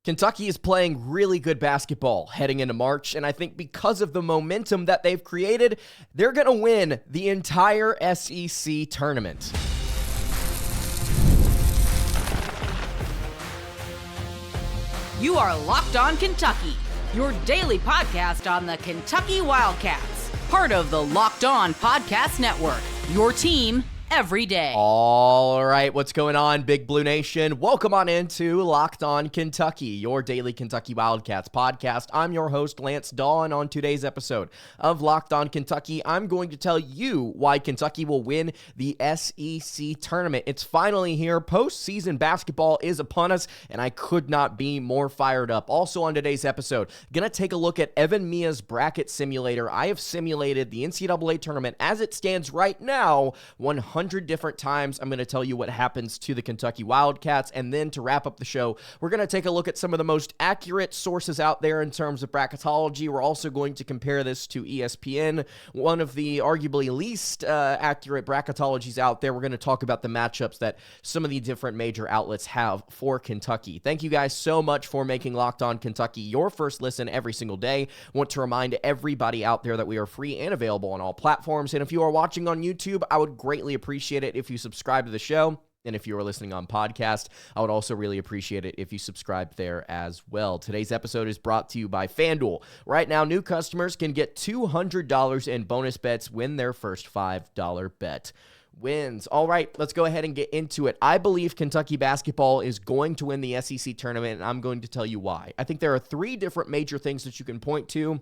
Kentucky is playing really good basketball heading into March, and I think because of the momentum that they've created, they're going to win the entire SEC tournament. You are Locked On Kentucky, your daily podcast on the Kentucky Wildcats, part of the Locked On Podcast Network, your team every day. All right, what's going on, Big Blue Nation? Welcome on into Locked On Kentucky, your daily Kentucky Wildcats podcast. I'm your host, Lance Dawe, and on today's episode of Locked On Kentucky, I'm going to tell you why Kentucky will win the SEC tournament. It's finally here. Postseason basketball is upon us, and I could not be more fired up. Also on today's episode, gonna take a look at Evan Mia's bracket simulator. I have simulated the NCAA tournament as it stands right now 100 different times. I'm going to tell you what happens to the Kentucky Wildcats, and then to wrap up the show, we're going to take a look at some of the most accurate sources out there in terms of bracketology. We're also going to compare this to ESPN, one of the arguably least accurate bracketologies out there. We're going to talk about the matchups that some of the different major outlets have for Kentucky. Thank you guys so much for making Locked On Kentucky your first listen every single day. Want to remind everybody out there that we are free and available on all platforms, and if you are watching on YouTube, I would greatly appreciate it if you subscribe to the show. And if you are listening on podcast, I would also really appreciate it if you subscribe there as well. Today's episode is brought to you by FanDuel. Right now, new customers can get $200 in bonus bets when their first $5 bet wins. All right, let's go ahead and get into it. I believe Kentucky basketball is going to win the SEC tournament, and I'm going to tell you why. I think there are three different major things that you can point to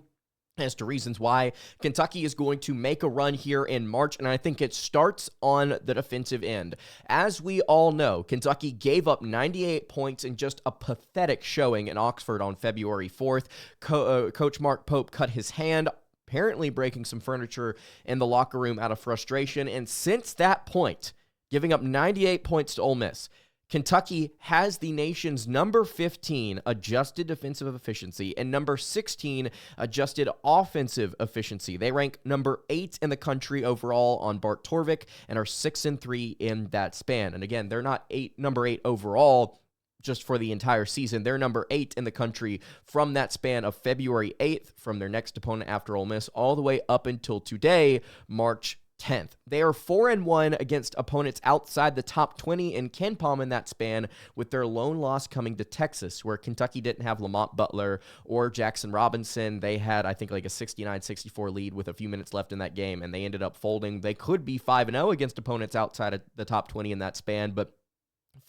as to reasons why Kentucky is going to make a run here in March, and I think it starts on the defensive end. As we all know, Kentucky gave up 98 points in just a pathetic showing in Oxford on February 4th. Coach Mark Pope cut his hand, apparently breaking some furniture in the locker room out of frustration, and since that point, giving up 98 points to Ole Miss, Kentucky has the nation's number 15 adjusted defensive efficiency and number 16 adjusted offensive efficiency. They rank number 8 in the country overall on Bart Torvik and are 6-3 in that span. And again, they're not number 8 overall just for the entire season. They're number 8 in the country from that span of February 8th, from their next opponent after Ole Miss, all the way up until today, March 10th. They are 4-1 against opponents outside the top 20 in KenPom in that span, with their lone loss coming to Texas, where Kentucky didn't have Lamont, Butler, or Jaxson Robinson. They had, I think, like a 69-64 lead with a few minutes left in that game, and they ended up folding. They could be 5-0 against opponents outside of the top 20 in that span, but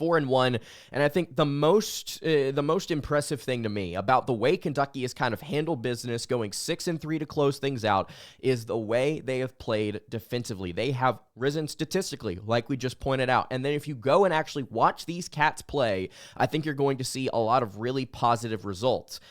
4-1, and I think the most impressive thing to me about the way Kentucky has kind of handled business, going 6-3 to close things out, is the way they have played defensively. They have risen statistically, like we just pointed out, and then if you go and actually watch these Cats play, I think you're going to see a lot of really positive results.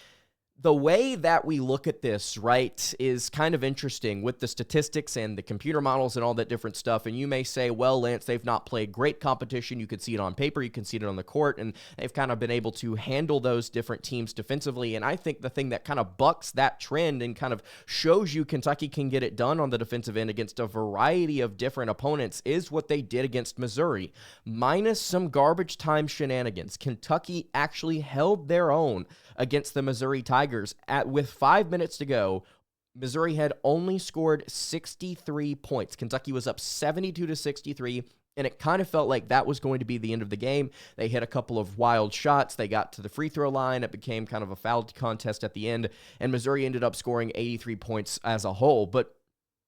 The way that we look at this, right, is kind of interesting with the statistics and the computer models and all that different stuff. And you may say, well, Lance, they've not played great competition. You can see it on paper. You can see it on the court. And they've kind of been able to handle those different teams defensively. And I think the thing that kind of bucks that trend and kind of shows you Kentucky can get it done on the defensive end against a variety of different opponents is what they did against Missouri. Minus some garbage time shenanigans, Kentucky actually held their own against the Missouri Tigers. With 5 minutes to go, Missouri had only scored 63 points. Kentucky was up 72-63, and it kind of felt like that was going to be the end of the game. They hit a couple of wild shots. They got to the free throw line. It became kind of a foul contest at the end, and Missouri ended up scoring 83 points as a whole. But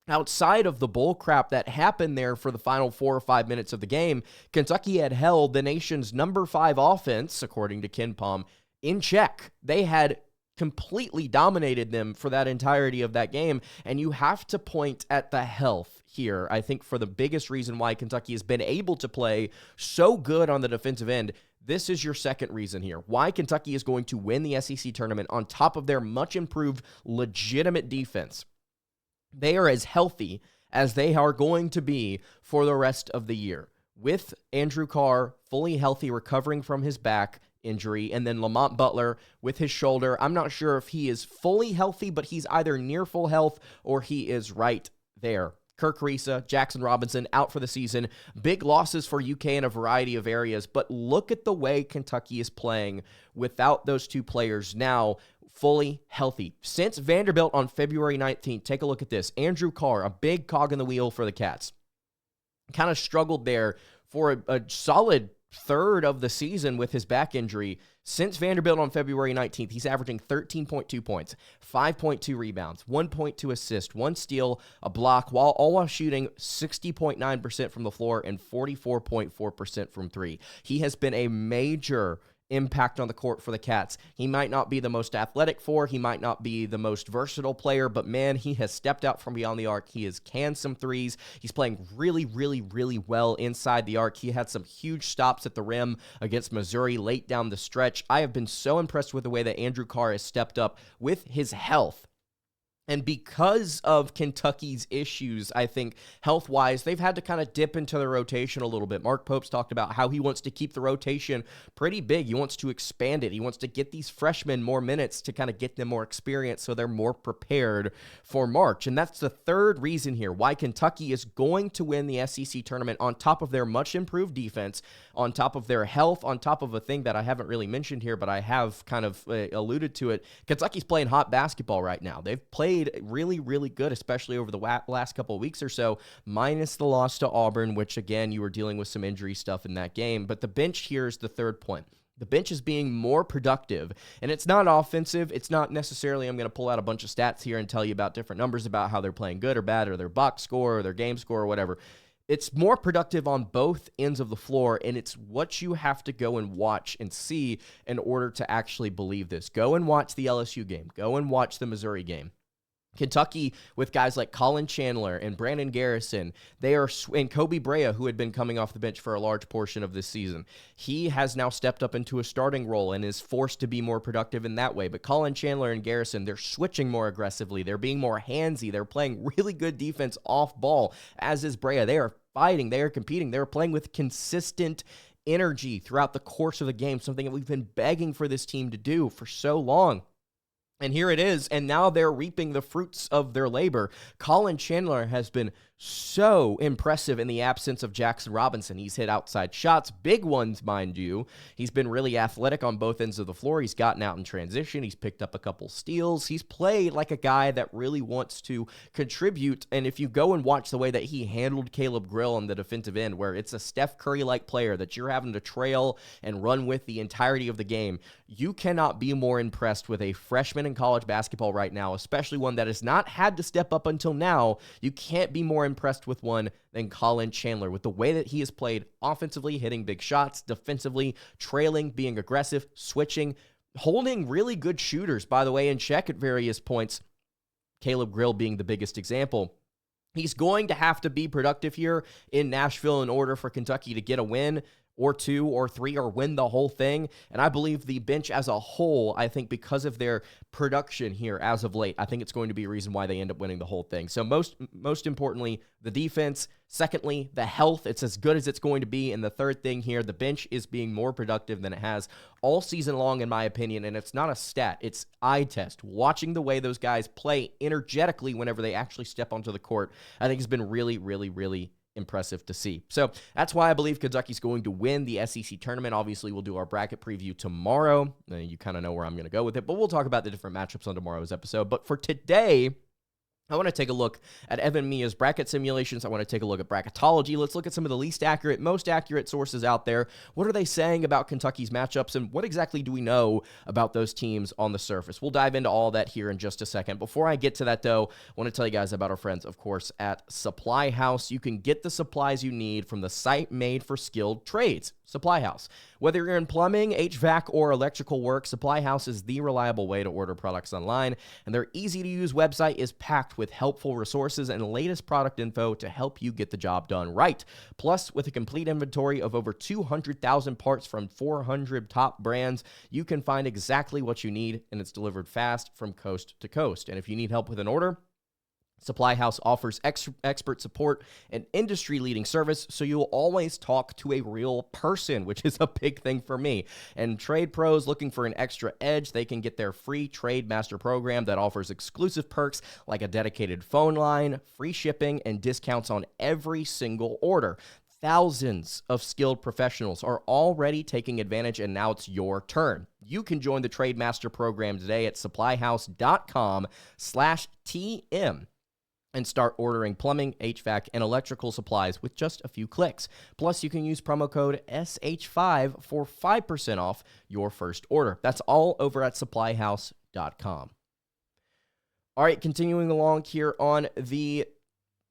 outside of the bull crap that happened there for the final 4 or 5 minutes of the game, Kentucky had held the nation's number 5 offense, according to KenPom, in check. They had completely dominated them for that entirety of that game, and you have to point at the health here, I think, for the biggest reason why Kentucky has been able to play so good on the defensive end. This is your second reason here, why Kentucky is going to win the SEC tournament on top of their much improved legitimate defense. They are as healthy as they are going to be for the rest of the year, with Andrew Carr fully healthy, recovering from his back injury, and then Lamont Butler with his shoulder. I'm not sure if he is fully healthy, but he's either near full health or he is right there. Kirk Risa, Jaxson Robinson out for the season. Big losses for UK in a variety of areas, but look at the way Kentucky is playing without those two players now fully healthy. Since Vanderbilt on February 19th, take a look at this. Andrew Carr, a big cog in the wheel for the Cats, kind of struggled there for a solid third of the season with his back injury. Since Vanderbilt on February 19th, he's averaging 13.2 points, 5.2 rebounds, 1.2 assists, 1 steal, a block, all while shooting 60.9% from the floor and 44.4% from three. He has been a major impact on the court for the Cats. He might not be the most athletic he might not be the most versatile player, but man, he has stepped out from beyond the arc. He has canned some threes. He's playing really, really, really well inside the arc. He had some huge stops at the rim against Missouri late down the stretch. I have been so impressed with the way that Andrew Carr has stepped up with his health. And because of Kentucky's issues, I think, health-wise, they've had to kind of dip into the rotation a little bit. Mark Pope's talked about how he wants to keep the rotation pretty big. He wants to expand it. He wants to get these freshmen more minutes to kind of get them more experience so they're more prepared for March. And that's the third reason here why Kentucky is going to win the SEC tournament on top of their much-improved defense, on top of their health, on top of a thing that I haven't really mentioned here, but I have kind of alluded to it. Kentucky's playing hot basketball right now. They've played really, really good, especially over the last couple of weeks or so, minus the loss to Auburn, which, again, you were dealing with some injury stuff in that game. But the bench here is the third point. The bench is being more productive, and it's not offensive. It's not necessarily I'm going to pull out a bunch of stats here and tell you about different numbers about how they're playing good or bad or their box score or their game score or whatever. It's more productive on both ends of the floor, and it's what you have to go and watch and see in order to actually believe this. Go and watch the LSU game. Go and watch the Missouri game. Kentucky, with guys like Collin Chandler and Brandon Garrison, and Koby Brea, who had been coming off the bench for a large portion of this season. He has now stepped up into a starting role and is forced to be more productive in that way. But Collin Chandler and Garrison, they're switching more aggressively. They're being more handsy. They're playing really good defense off ball, as is Brea. They are fighting. They are competing. They're playing with consistent energy throughout the course of the game, something that we've been begging for this team to do for so long. And here it is, and now they're reaping the fruits of their labor. Collin Chandler has been so impressive in the absence of Jaxson Robinson. He's hit outside shots, big ones, mind you. He's been really athletic on both ends of the floor. He's gotten out in transition. He's picked up a couple steals. He's played like a guy that really wants to contribute. And if you go and watch the way that he handled Caleb Grill on the defensive end, where it's a Steph Curry-like player that you're having to trail and run with the entirety of the game, you cannot be more impressed with a freshman in college basketball right now, especially one that has not had to step up until now. You can't be more impressed with one than Collin Chandler, with the way that he has played offensively, hitting big shots, defensively, trailing, being aggressive, switching, holding really good shooters, by the way, in check at various points. Caleb Grill being the biggest example. He's going to have to be productive here in Nashville in order for Kentucky to get a win or two or three or win the whole thing. And I believe the bench as a whole, I think because of their production here as of late, I think it's going to be a reason why they end up winning the whole thing. So most importantly, the defense. Secondly, the health. It's as good as it's going to be. And the third thing here, the bench is being more productive than it has all season long, in my opinion. And it's not a stat. It's eye test. Watching the way those guys play energetically whenever they actually step onto the court, I think has been really, really, really impressive to see. So that's why I believe Kentucky's going to win the SEC tournament. Obviously, we'll do our bracket preview tomorrow. You kind of know where I'm going to go with it, but we'll talk about the different matchups on tomorrow's episode. But for today, I want to take a look at Evan Mia's bracket simulations. I want to take a look at Bracketology. Let's look at some of the least accurate, most accurate sources out there. What are they saying about Kentucky's matchups, and what exactly do we know about those teams on the surface? We'll dive into all that here in just a second. Before I get to that, though, I want to tell you guys about our friends, of course, at Supply House. You can get the supplies you need from the site made for skilled trades, Supply House. Whether you're in plumbing, HVAC, or electrical work, Supply House is the reliable way to order products online, and their easy-to-use website is packed with helpful resources and latest product info to help you get the job done right. Plus, with a complete inventory of over 200,000 parts from 400 top brands, you can find exactly what you need, and it's delivered fast from coast to coast. And if you need help with an order, Supply House offers expert support and industry-leading service, so you'll always talk to a real person, which is a big thing for me. And trade pros looking for an extra edge, they can get their free Trade Master program that offers exclusive perks like a dedicated phone line, free shipping, and discounts on every single order. Thousands of skilled professionals are already taking advantage, and now it's your turn. You can join the Trade Master program today at supplyhouse.com/TM. and start ordering plumbing, HVAC, and electrical supplies with just a few clicks. Plus, you can use promo code SH5 for 5% off your first order. That's all over at supplyhouse.com. All right, continuing along here on the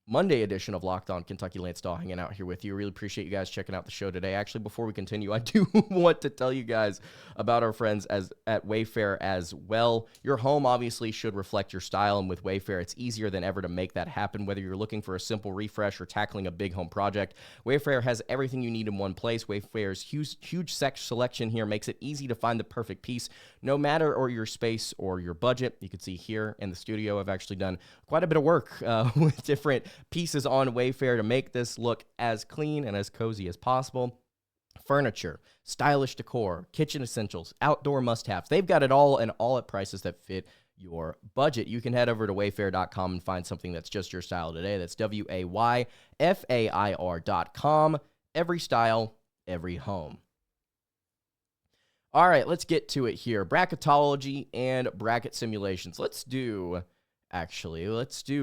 Monday edition of Locked On Kentucky. Lance Dawe hanging out here with you. Really appreciate you guys checking out the show today. Actually, before we continue, I do want to tell you guys about our friends at Wayfair as well. Your home obviously should reflect your style, and with Wayfair, it's easier than ever to make that happen. Whether you're looking for a simple refresh or tackling a big home project, Wayfair has everything you need in one place. Wayfair's huge selection here makes it easy to find the perfect piece, no matter or your space or your budget. You can see here in the studio, I've actually done quite a bit of work with different pieces on Wayfair to make this look as clean and as cozy as possible. Furniture, stylish decor, kitchen essentials, outdoor must-haves. They've got it all, and all at prices that fit your budget. You can head over to wayfair.com and find something that's just your style today. That's WAYFAIR.com. Every style, every home. All right, let's get to it here. Bracketology and bracket simulations. Let's do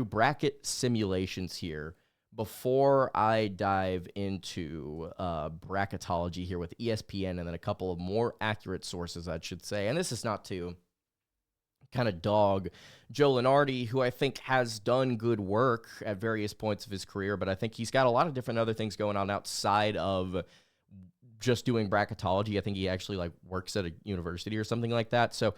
bracket simulations here before I dive into bracketology here with ESPN and then a couple of more accurate sources, I should say. And this is not to kind of dog Joe Lunardi, who I think has done good work at various points of his career, but I think he's got a lot of different other things going on outside of just doing bracketology. I think he actually works at a university or something like that. So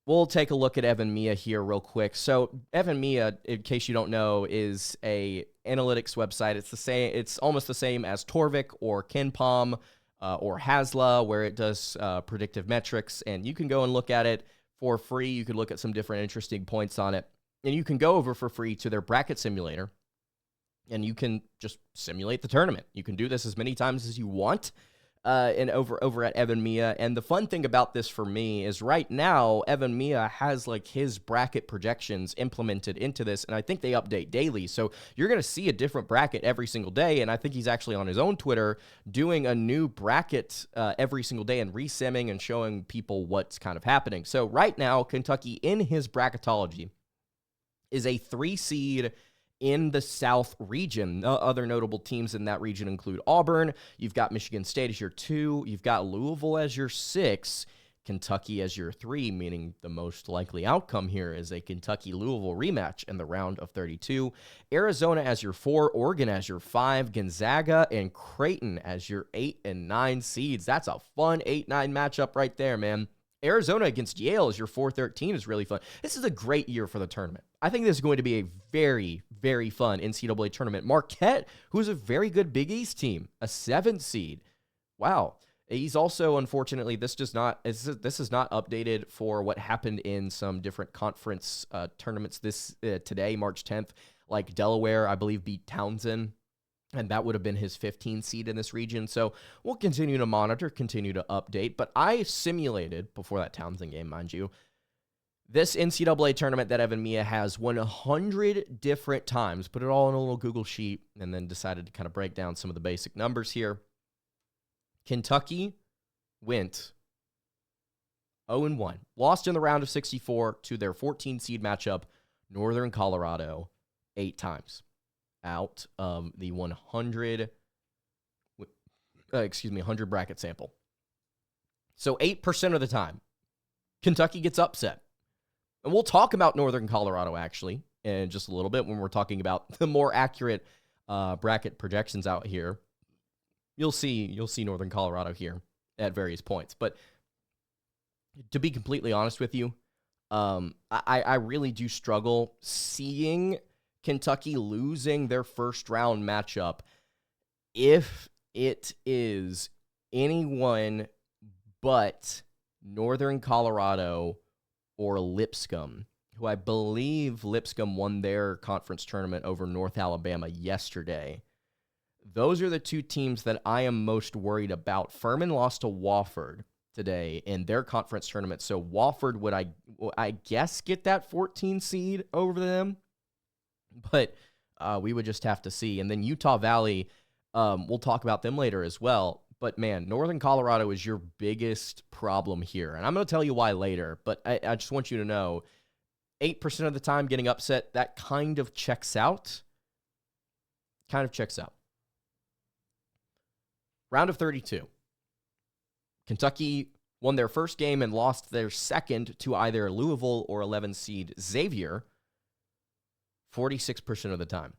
we'll take a look at Evan Miya here real quick. So Evan Miya, in case you don't know, is a analytics website. It's the same. It's almost the same as Torvik or KenPom or Hasla, where it does predictive metrics, and you can go and look at it for free. You can look at some different interesting points on it, and you can go over for free to their bracket simulator, and you can just simulate the tournament. You can do this as many times as you want. And over at Evan Miya. And the fun thing about this for me is right now, Evan Miya has his bracket projections implemented into this, and I think they update daily. So you're going to see a different bracket every single day, and I think he's actually on his own Twitter doing a new bracket every single day and resimming and showing people what's kind of happening. So right now, Kentucky in his bracketology is a 3 seed in the South region. Other notable teams in that region include Auburn. You've got Michigan State as your 2. You've got Louisville as your 6. Kentucky as your 3, meaning the most likely outcome here is a Kentucky-Louisville rematch in the round of 32. Arizona as your 4. Oregon as your 5. Gonzaga and Creighton as your 8 and 9 seeds. That's a fun 8-9 matchup right there, man. Arizona against Yale as your 4-13 is really fun. This is a great year for the tournament. I think this is going to be a very, very fun NCAA tournament. Marquette, who's a very good Big East team, a 7 seed. Wow. He's also, unfortunately, this is not updated for what happened in some different conference tournaments today, March 10th. Like Delaware, I believe, beat Townsend, and that would have been his 15 seed in this region. So we'll continue to monitor, continue to update. But I simulated, before that Townsend game, mind you, this NCAA tournament that Evan Miya has 100 different times, put it all in a little Google sheet, and then decided to kind of break down some of the basic numbers here. Kentucky went 0-1, lost in the round of 64 to their 14 seed matchup, Northern Colorado, 8 times. Out of the 100 bracket sample. So 8% of the time, Kentucky gets upset. And we'll talk about Northern Colorado, actually, in just a little bit when we're talking about the more accurate bracket projections out here. You'll see Northern Colorado here at various points. But to be completely honest with you, I really do struggle seeing Kentucky losing their first round matchup if it is anyone but Northern Colorado or Lipscomb who I believe Lipscomb won their conference tournament over North Alabama yesterday. Those are the two teams that I am most worried about. Furman lost to Wofford today in their conference tournament, so Wofford would, I guess, get that 14 seed over them, but we would just have to see. And then Utah Valley, we'll talk about them later as well. But, man, Northern Colorado is your biggest problem here. And I'm going to tell you why later, but I just want you to know 8% of the time getting upset, that kind of checks out. Round of 32. Kentucky won their first game and lost their second to either Louisville or 11 seed Xavier 46% of the time.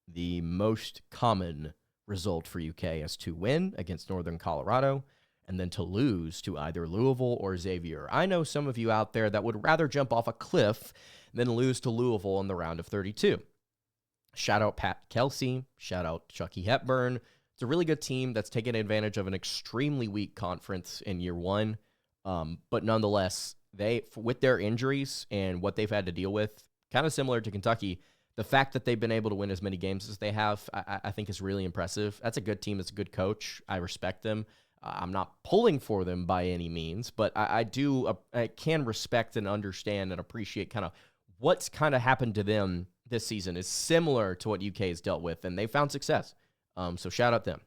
The most common result for UK is to win against Northern Colorado and then to lose to either Louisville or Xavier. I know some of you out there that would rather jump off a cliff than lose to Louisville in the round of 32. Shout out Pat Kelsey. Shout out Chucky Hepburn. It's a really good team that's taken advantage of an extremely weak conference in year one. But nonetheless, with their injuries and what they've had to deal with, kind of similar to Kentucky, the fact that they've been able to win as many games as they have, I think is really impressive. That's a good team. It's a good coach. I respect them. I'm not pulling for them by any means, but I can respect and understand and appreciate kind of what's kind of happened to them this season is similar to what UK has dealt with, and they found success. So shout out them.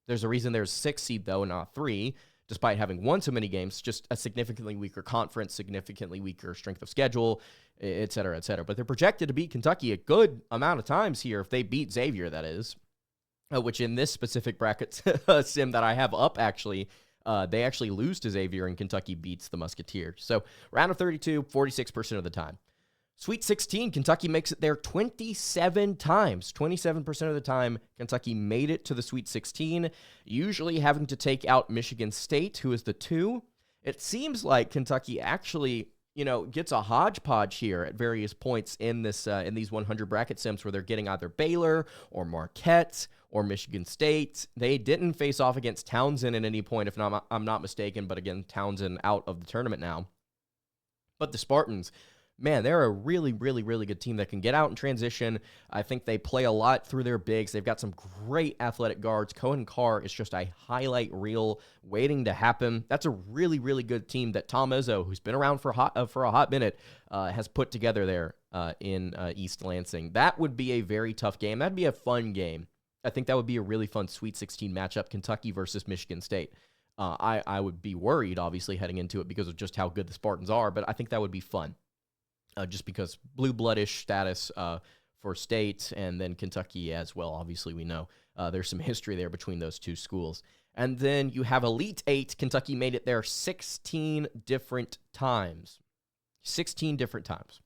There's a reason there's 6 seed, though, not 3, despite having won so many games, just a significantly weaker conference, significantly weaker strength of schedule, et cetera, et cetera. But they're projected to beat Kentucky a good amount of times here if they beat Xavier, that is, which in this specific bracket sim that I have up, actually, they actually lose to Xavier and Kentucky beats the Musketeers. So round of 32, 46% of the time. Sweet 16, Kentucky makes it there 27 times. 27% of the time, Kentucky made it to the Sweet 16, usually having to take out Michigan State, who is the 2. It seems like Kentucky actually, gets a hodgepodge here at various points in this in these 100 bracket sims where they're getting either Baylor or Marquette or Michigan State. They didn't face off against Townsend at any point, if I'm not mistaken, but again, Townsend out of the tournament now. But the Spartans, man, they're a really, really, really good team that can get out in transition. I think they play a lot through their bigs. They've got some great athletic guards. Cohen Carr is just a highlight reel waiting to happen. That's a really, really good team that Tom Izzo, who's been around for a hot minute, has put together there in East Lansing. That would be a very tough game. That'd be a fun game. I think that would be a really fun Sweet 16 matchup, Kentucky versus Michigan State. I would be worried, obviously, heading into it because of just how good the Spartans are, but I think that would be fun. Just because blue bloodish status for State and then Kentucky as well. Obviously, we know there's some history there between those two schools. And then you have Elite 8. Kentucky made it there 16 different times. 16 different times.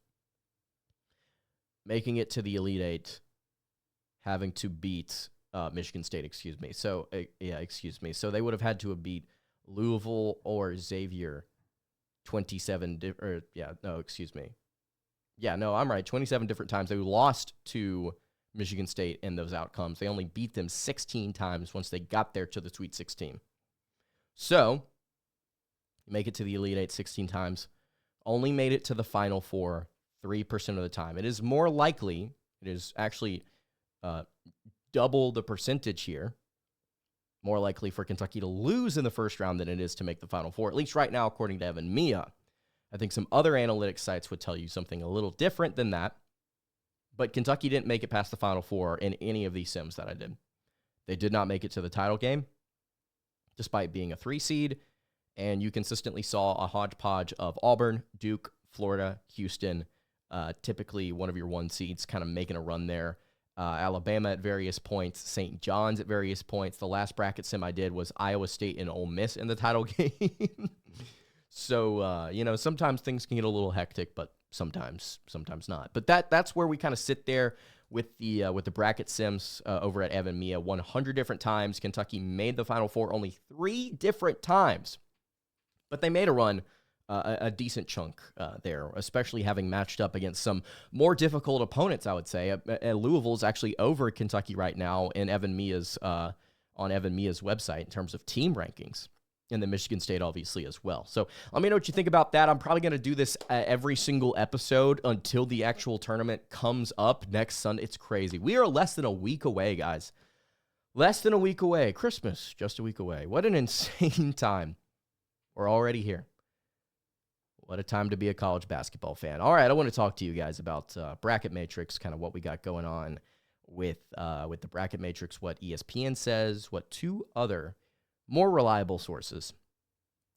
Making it to the Elite 8, having to beat Michigan State, excuse me. So they would have had to have beat Louisville or Xavier 27 I'm right. 27 different times. They lost to Michigan State in those outcomes. They only beat them 16 times once they got there to the Sweet 16. So, you make it to the Elite 8 16 times. Only made it to the Final Four 3% of the time. It is more likely, it is actually double the percentage here, more likely for Kentucky to lose in the first round than it is to make the Final Four, at least right now, according to Evan Mia. I think some other analytics sites would tell you something a little different than that, but Kentucky didn't make it past the Final Four in any of these sims that I did. They did not make it to the title game, despite being a 3 seed, and you consistently saw a hodgepodge of Auburn, Duke, Florida, Houston, typically one of your 1 seeds kind of making a run there. Alabama at various points, St. John's at various points. The last bracket sim I did was Iowa State and Ole Miss in the title game. So, sometimes things can get a little hectic, but sometimes not. But that's where we kind of sit there with the bracket sims over at Evan Mia. 100 different times. Kentucky made the Final Four only 3 different times. But they made a run, a decent chunk there, especially having matched up against some more difficult opponents, I would say. Louisville's actually over Kentucky right now in on Evan Mia's website in terms of team rankings. And then Michigan State, obviously, as well. So let me know what you think about that. I'm probably going to do this every single episode until the actual tournament comes up next Sunday. It's crazy. We are less than a week away, guys. Less than a week away. Christmas, just a week away. What an insane time. We're already here. What a time to be a college basketball fan. All right, I want to talk to you guys about Bracket Matrix, kind of what we got going on with the Bracket Matrix, what ESPN says, what two other more reliable sources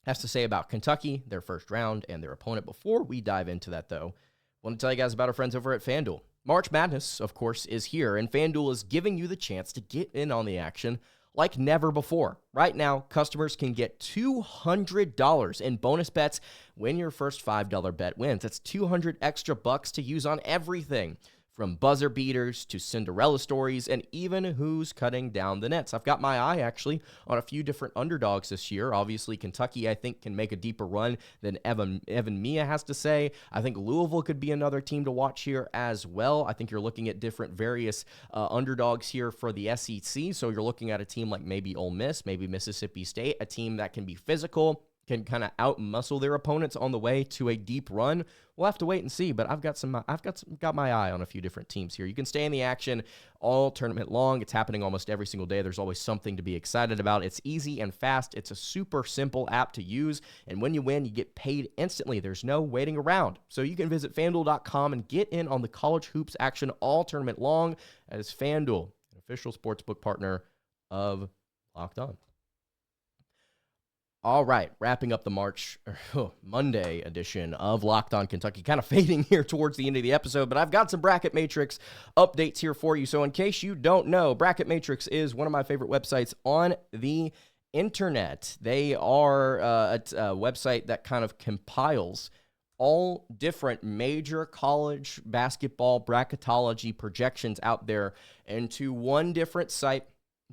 has to say about Kentucky, their first round, and their opponent. Before we dive into that, though, I want to tell you guys about our friends over at FanDuel. March Madness, of course, is here, and FanDuel is giving you the chance to get in on the action like never before. Right now, customers can get $200 in bonus bets when your first $5 bet wins. That's $200 extra bucks to use on everything, from buzzer beaters to Cinderella stories, and even who's cutting down the nets. I've got my eye, actually, on a few different underdogs this year. Obviously, Kentucky, I think, can make a deeper run than Evan Mia has to say. I think Louisville could be another team to watch here as well. I think you're looking at different various underdogs here for the SEC. So you're looking at a team like maybe Ole Miss, maybe Mississippi State, a team that can be physical, can kind of out-muscle their opponents on the way to a deep run. We'll have to wait and see, but I've got my eye on a few different teams here. You can stay in the action all tournament long. It's happening almost every single day. There's always something to be excited about. It's easy and fast. It's a super simple app to use, and when you win, you get paid instantly. There's no waiting around. So you can visit FanDuel.com and get in on the college hoops action all tournament long. As FanDuel, an official sportsbook partner of Locked On. All right, wrapping up the Monday edition of Locked On Kentucky. Kind of fading here towards the end of the episode, but I've got some Bracket Matrix updates here for you. So in case you don't know, Bracket Matrix is one of my favorite websites on the internet. They are a website that kind of compiles all different major college basketball bracketology projections out there into one different site.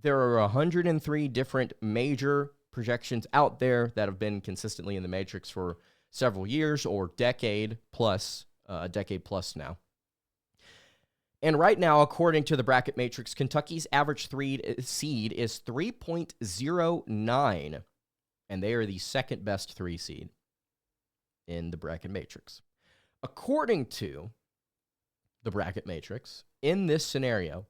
There are 103 different major projections out there that have been consistently in the Matrix for several years or a decade plus now. And right now, according to the Bracket Matrix, Kentucky's average seed is 3.09, and they are the second best 3 seed in the Bracket Matrix. According to the Bracket Matrix, in this scenario,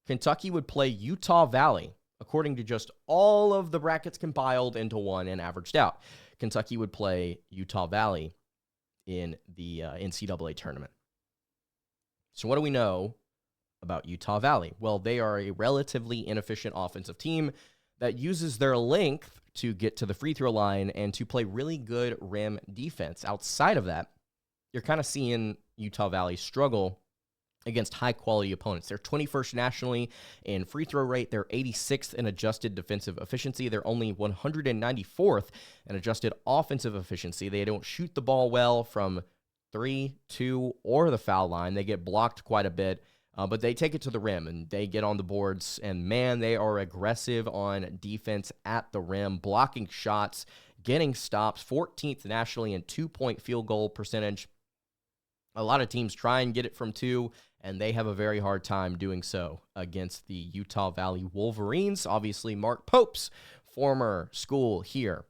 Kentucky would play Utah Valley. According to just all of the brackets compiled into one and averaged out, Kentucky would play Utah Valley in the NCAA tournament. So what do we know about Utah Valley? Well, they are a relatively inefficient offensive team that uses their length to get to the free throw line and to play really good rim defense. Outside of that, you're kind of seeing Utah Valley struggle against high-quality opponents. They're 21st nationally in free throw rate. They're 86th in adjusted defensive efficiency. They're only 194th in adjusted offensive efficiency. They don't shoot the ball well from 3, 2, or the foul line. They get blocked quite a bit, but they take it to the rim, and they get on the boards, and man, they are aggressive on defense at the rim, blocking shots, getting stops, 14th nationally in two-point field goal percentage. A lot of teams try and get it from 2, and they have a very hard time doing so against the Utah Valley Wolverines. Obviously, Mark Pope's former school here.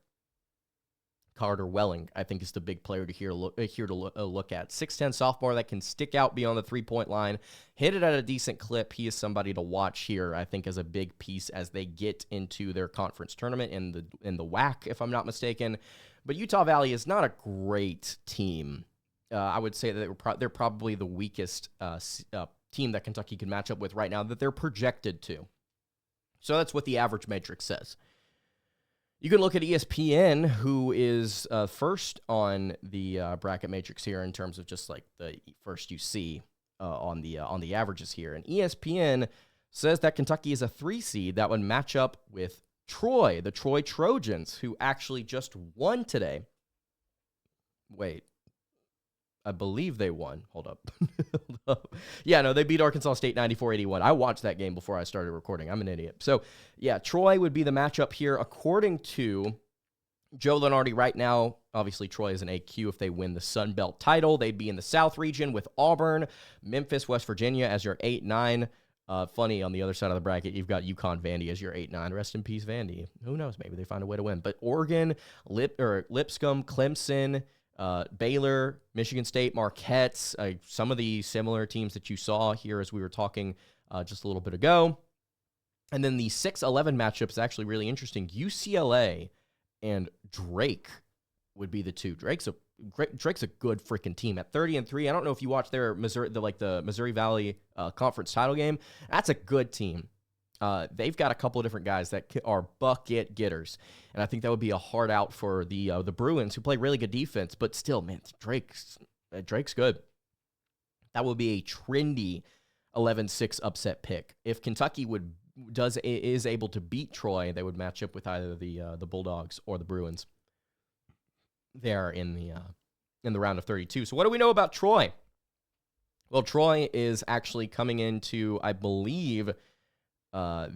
Carter Welling, I think, is the big player to look at. 6'10" sophomore that can stick out beyond the three-point line, hit it at a decent clip. He is somebody to watch here, I think, as a big piece as they get into their conference tournament in the WAC, if I'm not mistaken. But Utah Valley is not a great team. I would say that they're probably the weakest team that Kentucky can match up with right now that they're projected to. So that's what the average matrix says. You can look at ESPN, who is first on the bracket matrix here in terms of just like the first you see on the averages here. And ESPN says that Kentucky is a 3 seed that would match up with Troy, the Troy Trojans, who actually just won today. Wait. I believe they won. Hold up. Yeah, no, they beat Arkansas State 94-81. I watched that game before I started recording. I'm an idiot. So, yeah, Troy would be the matchup here. According to Joe Lunardi right now, obviously Troy is an AQ. If they win the Sun Belt title, they'd be in the South region with Auburn, Memphis, West Virginia as your 8-9. Funny, on the other side of the bracket, you've got UConn Vandy as your 8-9. Rest in peace, Vandy. Who knows? Maybe they find a way to win. But Oregon, Lipscomb, Clemson, Baylor, Michigan State, Marquette, some of the similar teams that you saw here as we were talking just a little bit ago. And then the 6-11 matchup is actually really interesting. UCLA and Drake would be the two. Drake's a good freaking team at 30-3. I don't know if you watched their the Missouri Valley Conference title game. That's a good team. They've got a couple of different guys that are bucket getters, and I think that would be a hard out for the Bruins, who play really good defense. But still, man, Drake's good. That would be a trendy 11-6 upset pick. If Kentucky is able to beat Troy, they would match up with either the Bulldogs or the Bruins. There in the round of 32. So what do we know about Troy? Well, Troy is actually coming into, I believe, I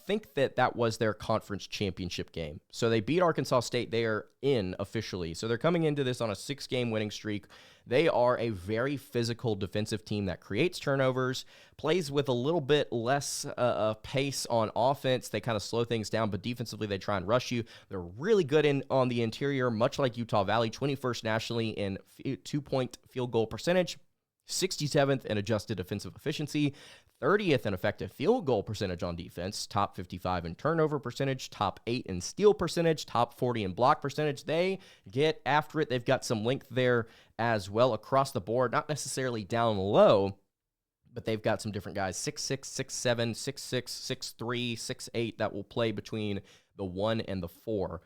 think that was their conference championship game. So they beat Arkansas State. They are in officially. So they're coming into this on a 6-game winning streak. They are a very physical defensive team that creates turnovers, plays with a little bit less pace on offense. They kind of slow things down, but defensively they try and rush you. They're really good on the interior, much like Utah Valley, 21st nationally in 2-point field goal percentage, 67th in adjusted defensive efficiency, 30th in effective field goal percentage on defense, top 55 in turnover percentage, top 8 in steal percentage, top 40 in block percentage. They get after it. They've got some length there as well across the board, not necessarily down low, but they've got some different guys, 6'6", 6'7", 6'6", 6'3", 6'8", that will play between the 1 and the 4.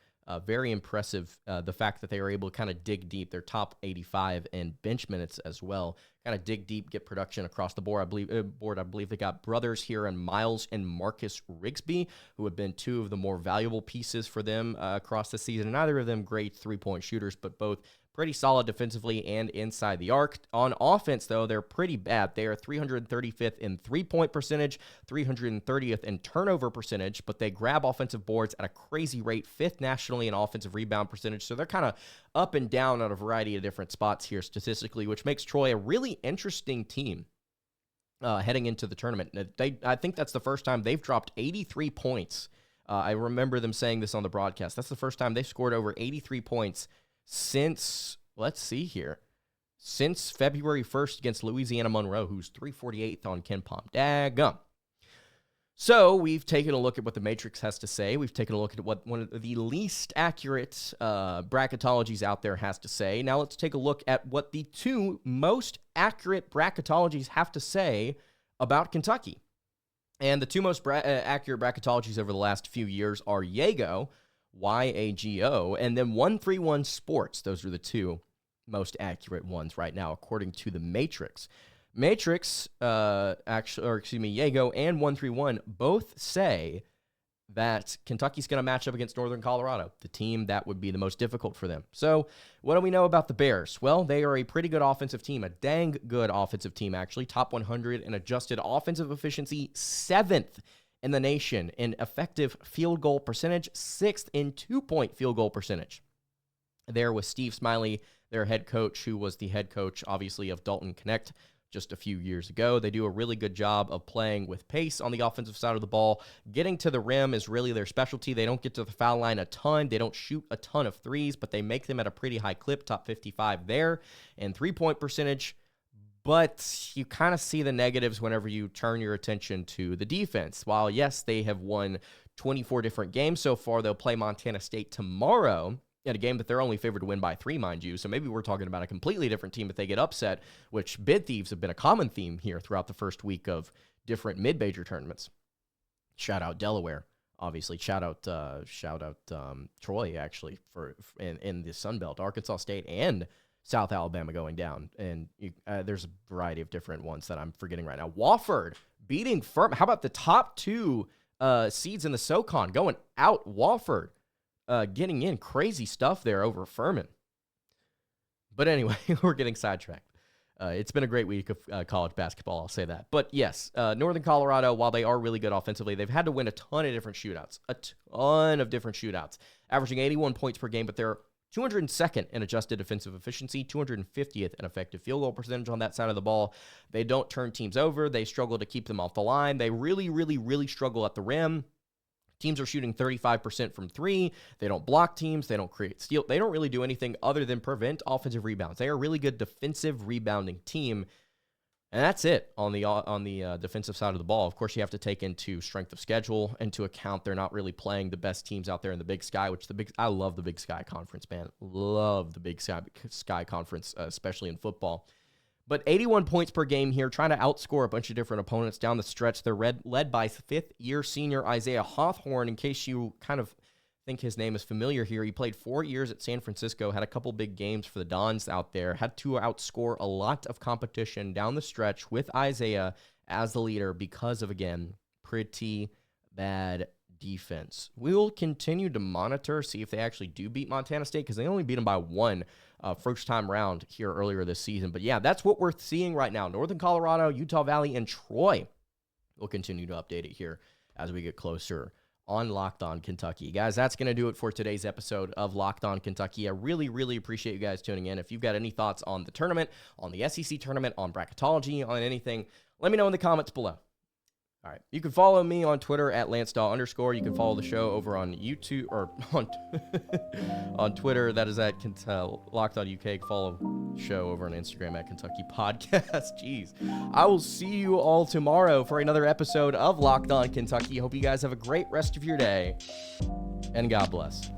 Very impressive, the fact that they are able to kind of dig deep. They're top 85 in bench minutes as well. Kind of dig deep, get production across the board. I believe they got brothers here in Miles and Marcus Rigsby, who have been two of the more valuable pieces for them across the season. Neither of them great three-point shooters, but both pretty solid defensively and inside the arc. On offense, though, they're pretty bad. They are 335th in three-point percentage, 330th in turnover percentage, but they grab offensive boards at a crazy rate, 5th nationally in offensive rebound percentage. So they're kind of up and down at a variety of different spots here statistically, which makes Troy a really interesting team heading into the tournament. I think that's the first time they've dropped 83 points. I remember them saying this on the broadcast. That's the first time they've scored over 83 points since, let's see here, since February 1st against Louisiana Monroe, who's 348th on KenPom. Daggum. So we've taken a look at what the Matrix has to say. We've taken a look at what one of the least accurate bracketologies out there has to say. Now let's take a look at what the two most accurate bracketologies have to say about Kentucky. And the two most accurate bracketologies over the last few years are Yago, YAGO, and then 131 Sports. Those are the two most accurate ones right now, according to the Matrix. Matrix, Yago and 131 both say that Kentucky's going to match up against Northern Colorado, the team that would be the most difficult for them. So what do we know about the Bears? Well, they are a pretty good offensive team, a dang good offensive team, actually. Top 100 in adjusted offensive efficiency, 7th in the nation in effective field goal percentage, 6th in 2-point field goal percentage. There was Steve Smiley, their head coach, who was the head coach, obviously, of Dalton Connect just a few years ago. They do a really good job of playing with pace on the offensive side of the ball. Getting to the rim is really their specialty. They don't get to the foul line a ton. They don't shoot a ton of threes, but they make them at a pretty high clip, top 55 there. And 3-point percentage, but you kind of see the negatives whenever you turn your attention to the defense. While, yes, they have won 24 different games so far, they'll play Montana State tomorrow in a game that they're only favored to win by 3, mind you. So maybe we're talking about a completely different team if they get upset, which bid thieves have been a common theme here throughout the first week of different mid-major tournaments. Shout out Delaware, obviously. Shout out Troy, actually, in the Sun Belt, Arkansas State and South Alabama going down, and there's a variety of different ones that I'm forgetting right now. Wofford beating Furman. How about the top 2 seeds in the SoCon going out? Wofford getting in. Crazy stuff there over Furman. But anyway, we're getting sidetracked. It's been a great week of college basketball, I'll say that. But yes, Northern Colorado, while they are really good offensively, they've had to win a ton of different shootouts, averaging 81 points per game, but they're 202nd in adjusted defensive efficiency, 250th in effective field goal percentage on that side of the ball. They don't turn teams over. They struggle to keep them off the line. They really, really, really struggle at the rim. Teams are shooting 35% from three. They don't block teams. They don't create steal. They don't really do anything other than prevent offensive rebounds. They are a really good defensive rebounding team. And that's it on the defensive side of the ball. Of course, you have to take into strength of schedule into account. They're not really playing the best teams out there in the Big Sky, I love the Big Sky Conference, man. Love the Big Sky Conference, especially in football. But 81 points per game here, trying to outscore a bunch of different opponents down the stretch. They're led by fifth-year senior Isaiah Hawthorne. In case you kind of think his name is familiar here, he played 4 years at San Francisco, had a couple big games for the Dons out there, had to outscore a lot of competition down the stretch with Isaiah as the leader because of, again, pretty bad defense. We will continue to monitor, see if they actually do beat Montana State, because they only beat them by one first time round here earlier this season. But yeah, that's what we're seeing right now. Northern Colorado, Utah Valley, and Troy. We'll continue to update it here as we get closer on Locked On Kentucky. Guys, that's going to do it for today's episode of Locked On Kentucky. I really, really appreciate you guys tuning in. If you've got any thoughts on the tournament, on the SEC tournament, on bracketology, on anything, let me know in the comments below. All right. You can follow me on Twitter at @LanceDawe_. You can follow the show over on YouTube or on Twitter. That is at Locked On UK. Follow the show over on Instagram at Kentucky Podcast. Jeez. I will see you all tomorrow for another episode of Locked On Kentucky. Hope you guys have a great rest of your day, and God bless.